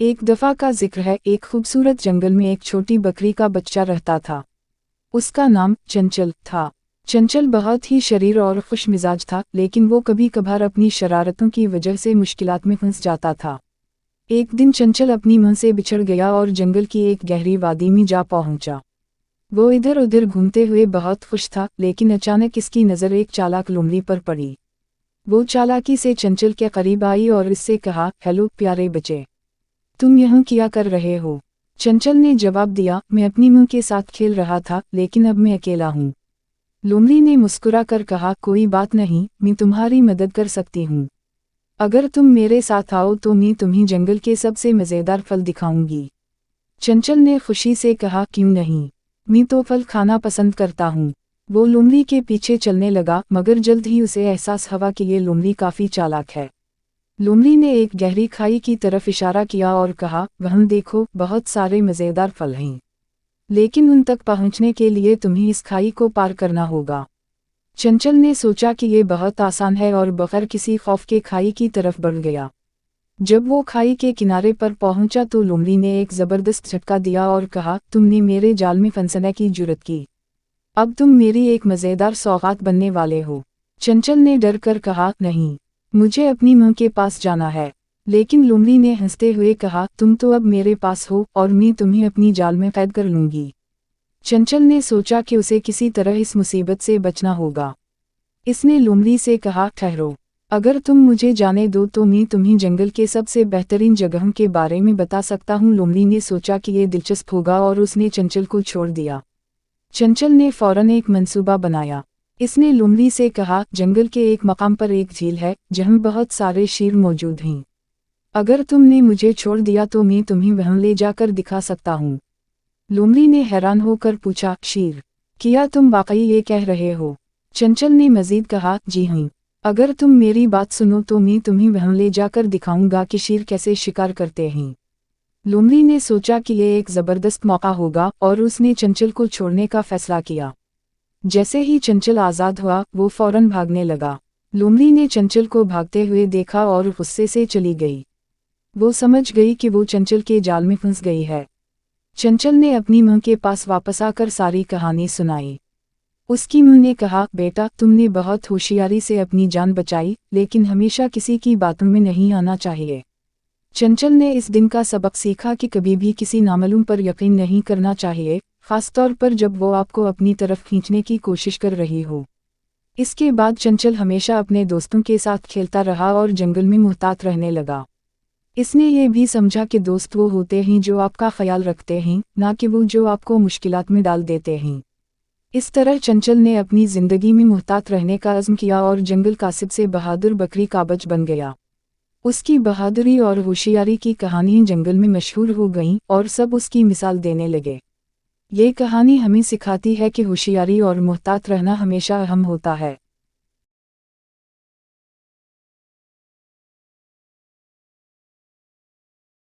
एक दफ़ा का जिक्र है, एक खूबसूरत जंगल में एक छोटी बकरी का बच्चा रहता था। उसका नाम चंचल था। चंचल बहुत ही शरीर और खुश मिजाज था, लेकिन वो कभी कभार अपनी शरारतों की वजह से मुश्किलात में फंस जाता था। एक दिन चंचल अपनी मां से बिछड़ गया और जंगल की एक गहरी वादी में जा पहुंचा। वो इधर उधर घूमते हुए बहुत खुश था, लेकिन अचानक इसकी नज़र एक चालाक लोमड़ी पर पड़ी। वो चालाकी से चंचल के करीब आई और इससे कहा, हेलो प्यारे बच्चे, तुम यहाँ क्या कर रहे हो? चंचल ने जवाब दिया, मैं अपनी मां के साथ खेल रहा था, लेकिन अब मैं अकेला हूँ। लोमड़ी ने मुस्कुरा कर कहा, कोई बात नहीं, मैं तुम्हारी मदद कर सकती हूँ। अगर तुम मेरे साथ आओ तो मैं तुम्हें जंगल के सबसे मज़ेदार फल दिखाऊंगी। चंचल ने खुशी से कहा, क्यों नहीं, मैं तो फल खाना पसंद करता हूँ। वो लोमड़ी के पीछे चलने लगा, मगर जल्द ही उसे एहसास हुआ कि ये लोमड़ी काफ़ी चालाक है। लोमड़ी ने एक गहरी खाई की तरफ इशारा किया और कहा, वहाँ देखो, बहुत सारे मज़ेदार फल हैं, लेकिन उन तक पहुँचने के लिए तुम्हें इस खाई को पार करना होगा। चंचल ने सोचा कि ये बहुत आसान है और बगैर किसी खौफ के खाई की तरफ बढ़ गया। जब वो खाई के किनारे पर पहुंचा तो लोमड़ी ने एक ज़बरदस्त झटका दिया और कहा, तुमने मेरे जाल में फंसने की जुर्रत की। अब तुम मेरी एक मज़ेदार सौगात बनने वाले हो। चंचल ने डर कर कहा, नहीं, मुझे अपनी मां के पास जाना है। लेकिन लोमड़ी ने हंसते हुए कहा, तुम तो अब मेरे पास हो और मैं तुम्हें अपनी जाल में कैद कर लूँगी। चंचल ने सोचा कि उसे किसी तरह इस मुसीबत से बचना होगा। इसने लोमड़ी से कहा, ठहरो, अगर तुम मुझे जाने दो तो मैं तुम्हें जंगल के सबसे बेहतरीन जगहों के बारे में बता सकता हूँ। लोमड़ी ने सोचा कि ये दिलचस्प होगा और उसने चंचल को छोड़ दिया। चंचल ने फौरन एक मंसूबा बनाया। इसने लोमड़ी से कहा, जंगल के एक मकाम पर एक झील है जहाँ बहुत सारे शेर मौजूद हैं। अगर तुमने मुझे छोड़ दिया तो मैं तुम्हें वहाँ ले जाकर दिखा सकता हूँ। लोमड़ी ने हैरान होकर पूछा, शेर? क्या तुम वाकई ये कह रहे हो? चंचल ने मजीद कहा, जी हाँ, अगर तुम मेरी बात सुनो तो मैं तुम्हें वहाँ ले जाकर दिखाऊंगा कि शेर कैसे शिकार करते हैं। लोमड़ी ने सोचा कि यह एक ज़बरदस्त मौका होगा और उसने चंचल को छोड़ने का फैसला किया। जैसे ही चंचल आज़ाद हुआ, वो फौरन भागने लगा। लोमड़ी ने चंचल को भागते हुए देखा और गुस्से से चली गई। वो समझ गई कि वो चंचल के जाल में फंस गई है। चंचल ने अपनी मां के पास वापस आकर सारी कहानी सुनाई। उसकी मां ने कहा, बेटा, तुमने बहुत होशियारी से अपनी जान बचाई, लेकिन हमेशा किसी की बातों में नहीं आना चाहिए। चंचल ने इस दिन का सबक सीखा कि कभी भी किसी नामालूम पर यकीन नहीं करना चाहिए, खासतौर पर जब वो आपको अपनी तरफ खींचने की कोशिश कर रही हो। इसके बाद चंचल हमेशा अपने दोस्तों के साथ खेलता रहा और जंगल में मुहतात रहने लगा। इसने ये भी समझा कि दोस्त वो होते हैं जो आपका ख्याल रखते हैं, ना कि वो जो आपको मुश्किलात में डाल देते हैं। इस तरह चंचल ने अपनी ज़िंदगी में मुहतात रहने का अज़्म किया और जंगल का सबसे बहादुर बकरी काबज बन गया। उसकी बहादुरी और होशियारी की कहानियाँ जंगल में मशहूर हो गईं और सब उसकी मिसाल देने लगे। ये कहानी हमें सिखाती है कि होशियारी और मुहतात रहना हमेशा अहम होता है।